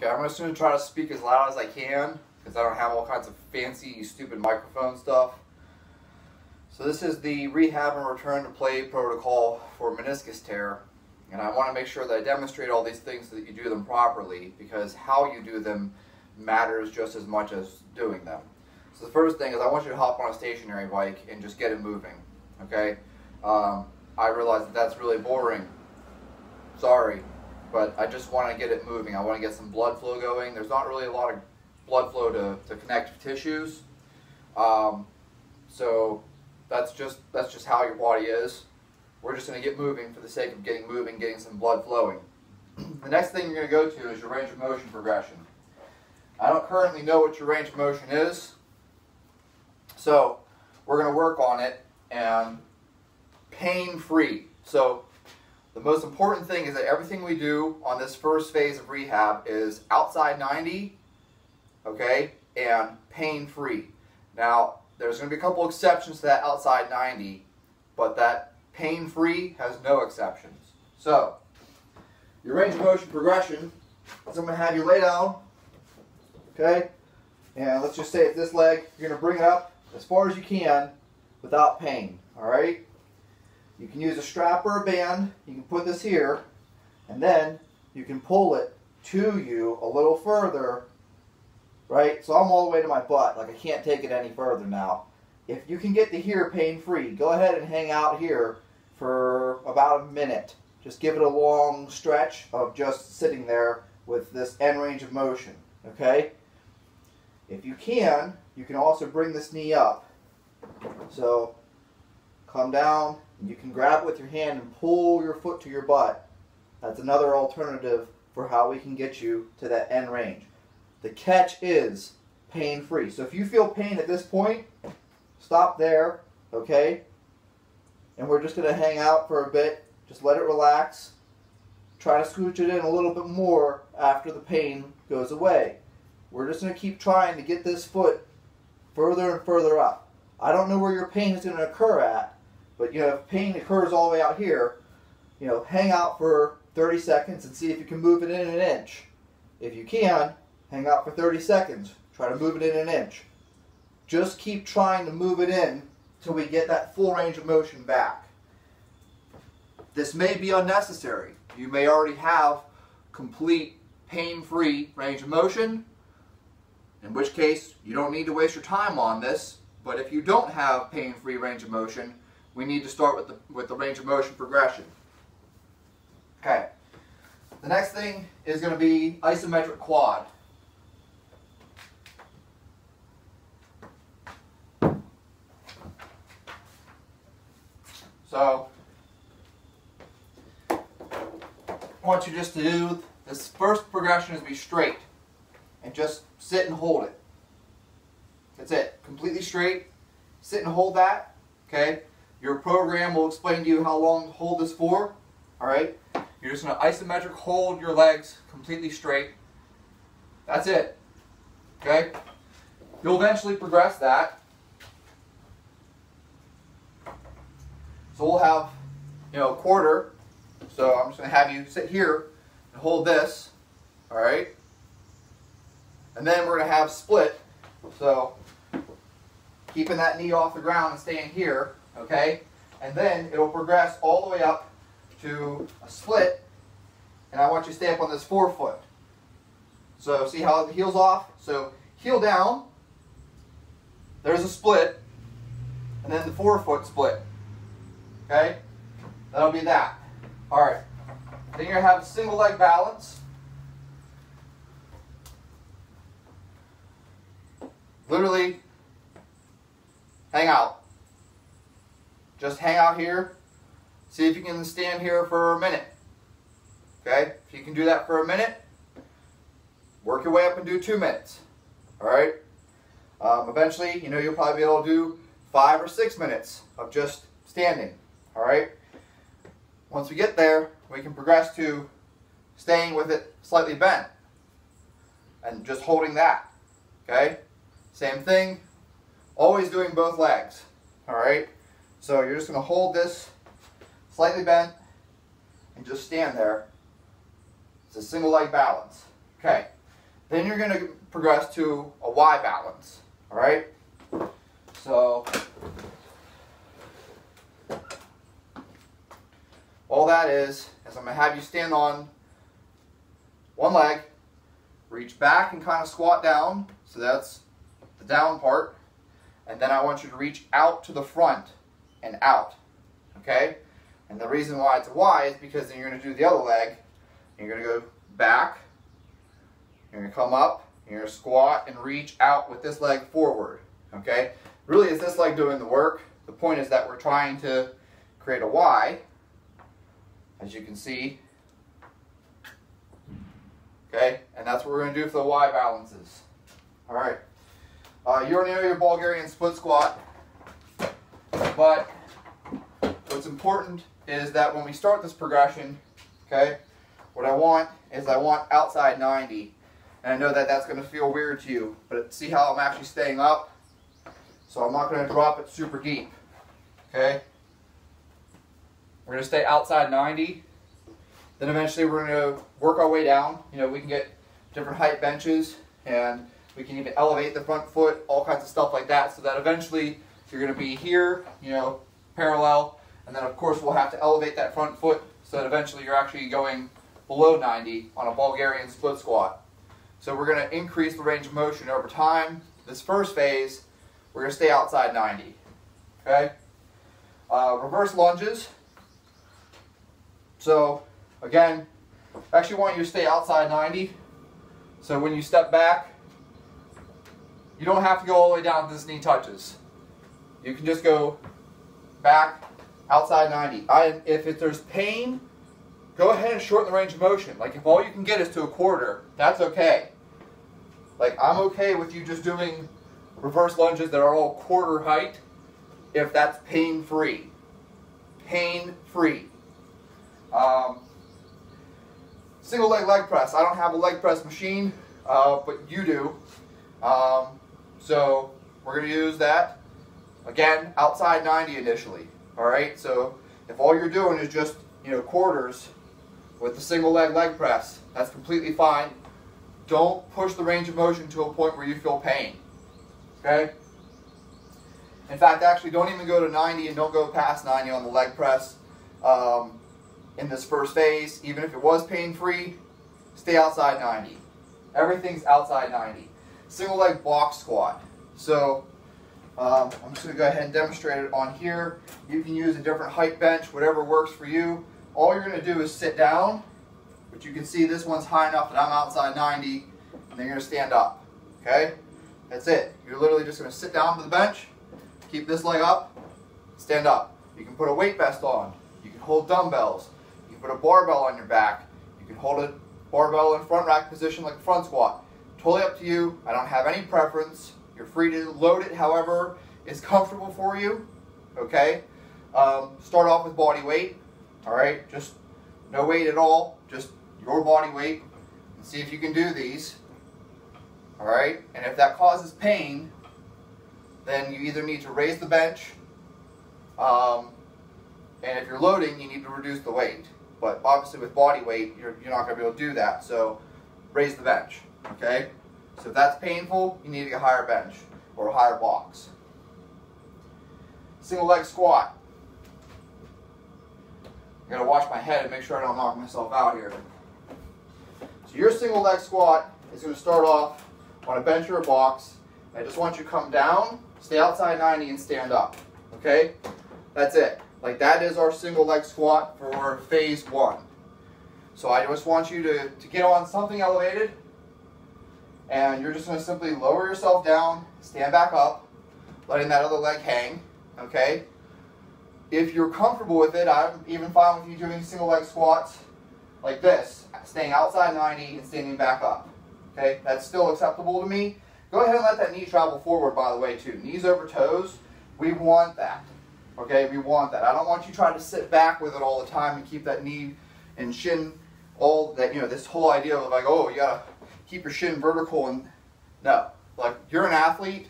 Okay, I'm just going to try to speak as loud as I can because I don't have all kinds of fancy, stupid microphone stuff. So this is the rehab and return to play protocol for meniscus tear. And I want to make sure that I demonstrate all these things so that you do them properly, because how you do them matters just as much as doing them. So the first thing is I want you to hop on a stationary bike and just get it moving, okay? I realize that that's really boring. Sorry, but I just want to get it moving. I want to get some blood flow going. There's not really a lot of blood flow to connective tissues. So that's just how your body is. We're just going to get moving for the sake of getting moving, getting some blood flowing. The next thing you're going to go to is your range of motion progression. I don't currently know what your range of motion is, so we're going to work on it and pain-free. So the most important thing is that everything we do on this first phase of rehab is outside 90, okay, and pain-free. Now, there's going to be a couple exceptions to that outside 90, but that pain-free has no exceptions. So, your range of motion progression is I'm going to have you lay down, okay, and let's just say at this leg, you're going to bring it up as far as you can without pain, all right? You can use a strap or a band. You can put this here, and then you can pull it to you a little further, right? So I'm all the way to my butt, like I can't take it any further now. If you can get to here pain-free, go ahead and hang out here for about a minute. Just give it a long stretch of just sitting there with this end range of motion, okay? If you can also bring this knee up. So come down, and you can grab it with your hand and pull your foot to your butt. That's another alternative for how we can get you to that end range. The catch is pain-free. So if you feel pain at this point, stop there, okay? And we're just going to hang out for a bit. Just let it relax. Try to scooch it in a little bit more after the pain goes away. We're just going to keep trying to get this foot further and further up. I don't know where your pain is going to occur at, but if pain occurs all the way out here, hang out for 30 seconds and see if you can move it in an inch. If you can, hang out for 30 seconds. Try to move it in an inch. Just keep trying to move it in till we get that full range of motion back. This may be unnecessary. You may already have complete pain-free range of motion, in which case you don't need to waste your time on this. But if you don't have pain-free range of motion, we need to start with the range of motion progression. Okay. The next thing is going to be isometric quad. So, I want you just to do, this first progression is be straight. And just sit and hold it. That's it. Completely straight. Sit and hold that. Okay? Your program will explain to you how long to hold this for. Alright? You're just going to isometric hold your legs completely straight. That's it. Okay? You'll eventually progress that. So we'll have, a quarter. So I'm just going to have you sit here and hold this. Alright? And then we're going to have split. So keeping that knee off the ground and staying here. Okay? And then it'll progress all the way up to a split. And I want you to stay up on this forefoot. So see how the heel's off? So heel down. There's a split. And then the forefoot split. Okay? That'll be that. Alright. Then you're going to have a single leg balance. Literally, hang out. Just hang out here. See if you can stand here for a minute. Okay? If you can do that for a minute, work your way up and do 2 minutes. Alright? Eventually, you'll probably be able to do 5 or 6 minutes of just standing. Alright? Once we get there, we can progress to staying with it slightly bent. And just holding that. Okay? Same thing. Always doing both legs. Alright? So you're just going to hold this slightly bent and just stand there. It's a single leg balance. Okay. Then you're going to progress to a Y balance. All right? So all that is I'm going to have you stand on one leg, reach back and kind of squat down. So that's the down part. And then I want you to reach out to the front and out. Okay? And the reason why it's a Y is because then you're going to do the other leg. You're going to go back. You're going to come up. You're going to squat and reach out with this leg forward. Okay? Really, it's this leg doing the work. The point is that we're trying to create a Y, as you can see. Okay? And that's what we're going to do for the Y balances. All right. You already know your Bulgarian split squat, but what's important is that when we start this progression, okay, what I want outside 90. And I know that that's going to feel weird to you, but see how I'm actually staying up? So I'm not going to drop it super deep, okay? We're going to stay outside 90. Then eventually we're going to work our way down. You know, we can get different height benches, and we can even elevate the front foot, all kinds of stuff like that, so that eventually you're going to be here, you know, parallel. And then of course we'll have to elevate that front foot so that eventually you're actually going below 90 on a Bulgarian split squat. So we're going to increase the range of motion over time. This first phase, we're going to stay outside 90. Okay? Reverse lunges. So again, I actually want you to stay outside 90. So when you step back, you don't have to go all the way down to this knee touches. You can just go back outside 90. If there's pain, go ahead and shorten the range of motion. Like if all you can get is to a quarter, that's okay. Like I'm okay with you just doing reverse lunges that are all quarter height if that's pain-free. Pain-free. Single leg press. I don't have a leg press machine, but you do. So we're going to use that. Again, outside 90 initially. Alright, so if all you're doing is just, you know, quarters with the single leg press, that's completely fine. Don't push the range of motion to a point where you feel pain. Okay? In fact, actually don't even go to 90 and don't go past 90 on the leg press in this first phase. Even if it was pain-free, stay outside 90. Everything's outside 90. Single leg box squat. So I'm just going to go ahead and demonstrate it on here. You can use a different height bench, whatever works for you. All you're going to do is sit down, but you can see this one's high enough that I'm outside 90, and then you're going to stand up. Okay? That's it. You're literally just going to sit down to the bench, keep this leg up, stand up. You can put a weight vest on. You can hold dumbbells. You can put a barbell on your back. You can hold a barbell in front rack position like a front squat. Totally up to you. I don't have any preference. You're free to load it however is comfortable for you. Okay? Start off with body weight. Alright? Just no weight at all. Just your body weight. And see if you can do these. Alright? And if that causes pain, then you either need to raise the bench, and if you're loading, you need to reduce the weight. But obviously with body weight, you're not going to be able to do that. So raise the bench. Okay? So if that's painful, you need to get a higher bench or a higher box. Single leg squat. I gotta watch my head and make sure I don't knock myself out here. So your single leg squat is going to start off on a bench or a box. I just want you to come down, stay outside 90, and stand up. Okay? That's it. Like that is our single leg squat for phase 1. So I just want you to get on something elevated. And you're just going to simply lower yourself down, stand back up, letting that other leg hang, okay? If you're comfortable with it, I'm even fine with you doing single leg squats like this, staying outside 90 and standing back up, okay? That's still acceptable to me. Go ahead and let that knee travel forward, by the way, too. Knees over toes, we want that, okay? We want that. I don't want you trying to sit back with it all the time and keep that knee and shin, all that, you know, this whole idea of like, oh, you gotta keep your shin vertical. And no, like you're an athlete.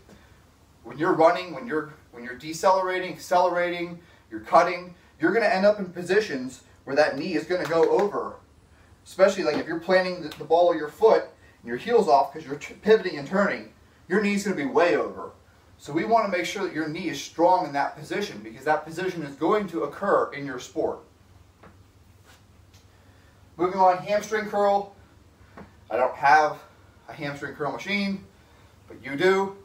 When you're running, when you're decelerating, accelerating, you're cutting, you're going to end up in positions where that knee is going to go over. Especially like if you're planting the ball of your foot and your heel's off because you're pivoting and turning, your knee's going to be way over. So we want to make sure that your knee is strong in that position, because that position is going to occur in your sport. Moving on, hamstring curl. I don't have a hamstring curl machine, but you do.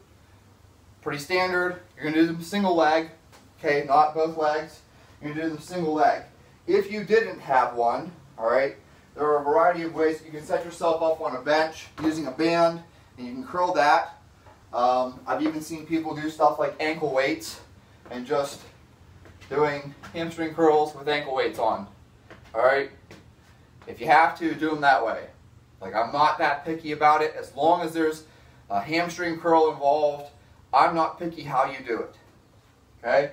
Pretty standard. You're going to do them single leg, okay, not both legs. You're going to do them single leg. If you didn't have one, all right, there are a variety of ways that you can set yourself up on a bench using a band, and you can curl that. I've even seen people do stuff like ankle weights and just doing hamstring curls with ankle weights on. All right? If you have to, do them that way. Like, I'm not that picky about it. As long as there's a hamstring curl involved, I'm not picky how you do it. Okay?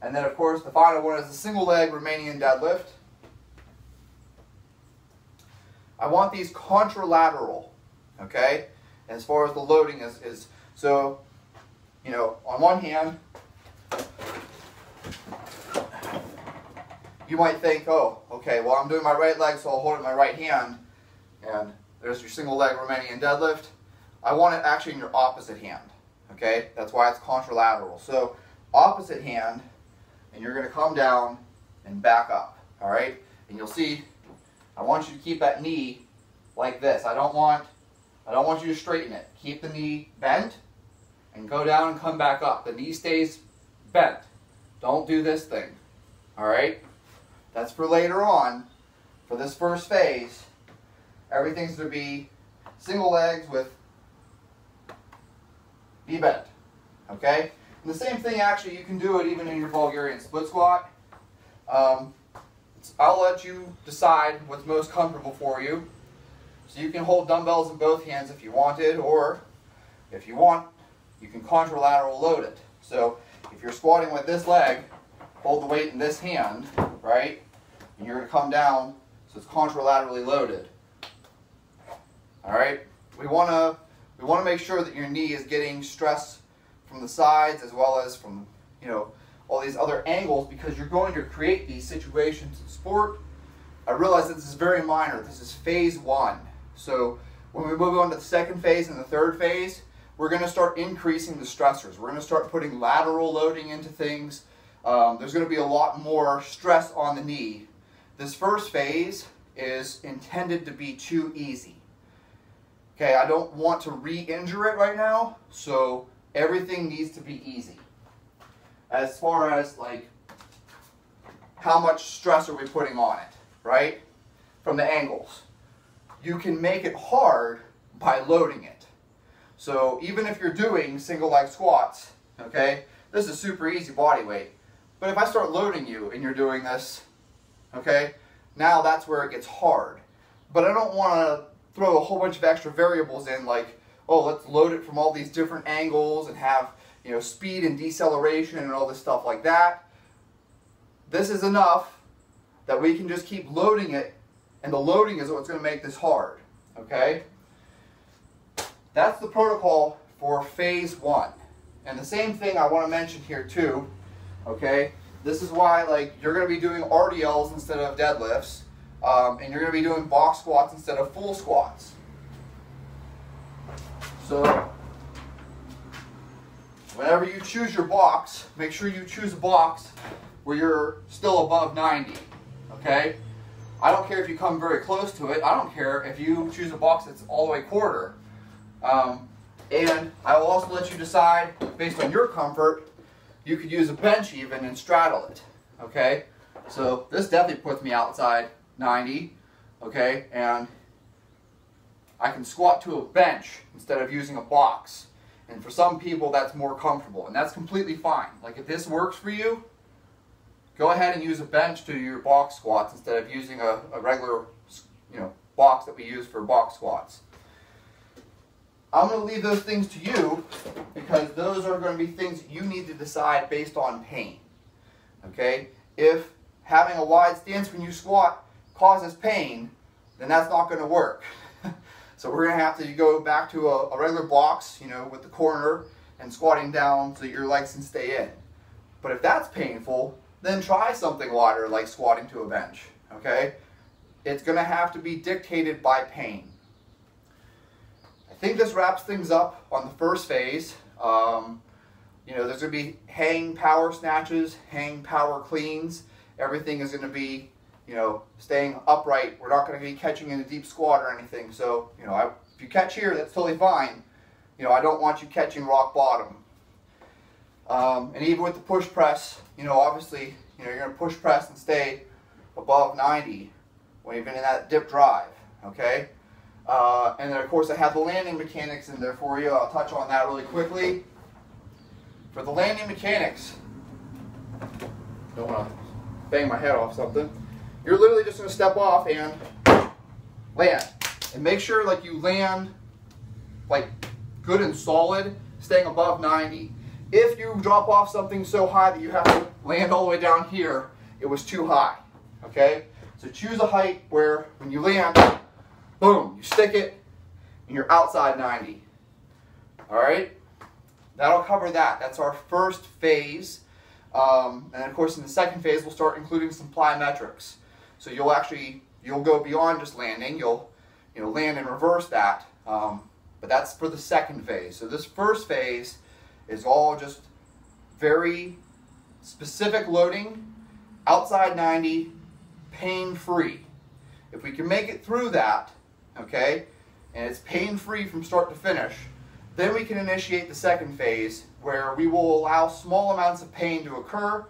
And then, of course, the final one is the single leg Romanian deadlift. I want these contralateral, okay, as far as the loading is. So, you know, on one hand, you might think, oh, okay, well, I'm doing my right leg, so I'll hold it in my right hand, and there's your single leg Romanian deadlift. I want it actually in your opposite hand, okay? That's why it's contralateral. So, opposite hand, and you're going to come down and back up, all right? And you'll see, I want you to keep that knee like this. I don't want you to straighten it. Keep the knee bent and go down and come back up. The knee stays bent. Don't do this thing, all right? That's for later on. For this first phase, everything's going to be single legs with be bent, okay? And the same thing, actually, you can do it even in your Bulgarian split squat. I'll let you decide what's most comfortable for you. So you can hold dumbbells in both hands if you wanted, or if you want, you can contralateral load it. So if you're squatting with this leg, hold the weight in this hand, right? And you're going to come down, so it's contralaterally loaded. All right? We want to make sure that your knee is getting stress from the sides as well as from, you know, all these other angles, because you're going to create these situations in sport. I realize that this is very minor. This is phase 1. So when we move on to the second phase and the third phase, we're going to start increasing the stressors. We're going to start putting lateral loading into things. There's going to be a lot more stress on the knee. This first phase is intended to be too easy. Okay, I don't want to re-injure it right now, so everything needs to be easy. As far as, like, how much stress are we putting on it, right? From the angles. You can make it hard by loading it. So even if you're doing single leg squats, okay, this is super easy body weight. But if I start loading you and you're doing this, okay, now that's where it gets hard. But I don't want to throw a whole bunch of extra variables in, like, oh, let's load it from all these different angles and have, you know, speed and deceleration and all this stuff like that. This is enough that we can just keep loading it, and the loading is what's going to make this hard, okay? That's the protocol for phase 1. And the same thing I want to mention here too, okay? This is why, like, you're going to be doing RDLs instead of deadlifts, and you're going to be doing box squats instead of full squats. So whenever you choose your box, make sure you choose a box where you're still above 90, okay? I don't care if you come very close to it. I don't care if you choose a box that's all the way quarter. And I will also let you decide, based on your comfort, you could use a bench even and straddle it, okay? So this definitely puts me outside 90, okay? And I can squat to a bench instead of using a box. And for some people, that's more comfortable, and that's completely fine. Like, if this works for you, go ahead and use a bench to do your box squats instead of using a regular, you know, box that we use for box squats. I'm going to leave those things to you, because those are going to be things that you need to decide based on pain. Okay? If having a wide stance when you squat causes pain, then that's not going to work. So we're going to have to go back to a regular box, you know, with the corner and squatting down so your legs can stay in. But if that's painful, then try something wider like squatting to a bench. Okay? It's going to have to be dictated by pain. think this wraps things up on the first phase. You know, there's going to be hang power snatches, hang power cleans. Everything is going to be, you know, staying upright. We're not going to be catching in a deep squat or anything. So, you know, if you catch here, that's totally fine. You know, I don't want you catching rock bottom. And even with the push press, you know, obviously, you know, you're going to push press and stay above 90 when you've been in that dip drive, okay? And then, of course, I have the landing mechanics in there for you. I'll touch on that really quickly. For the landing mechanics, don't want to bang my head off something. You're literally just going to step off and land. And make sure like you land like good and solid, staying above 90. If you drop off something so high that you have to land all the way down here, it was too high, okay? So choose a height where when you land, boom, you stick it and you're outside 90. All right? That'll cover that. That's our first phase. And of course in the second phase we'll start including some plyometrics. So you'll go beyond just landing. You'll land and reverse that. But that's for the second phase. So this first phase is all just very specific loading, outside 90, pain-free. If we can make it through that, okay, and it's pain-free from start to finish, then we can initiate the second phase where we will allow small amounts of pain to occur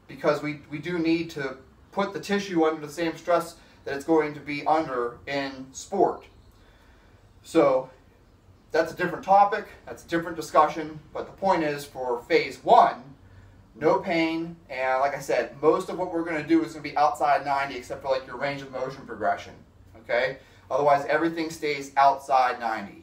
because we do need to put the tissue under the same stress that it's going to be under in sport. So that's a different topic, that's a different discussion, but the point is for phase 1, no pain, and like I said, most of what we're going to do is going to be outside 90 except for like your range of motion progression, okay? Otherwise everything stays outside 90.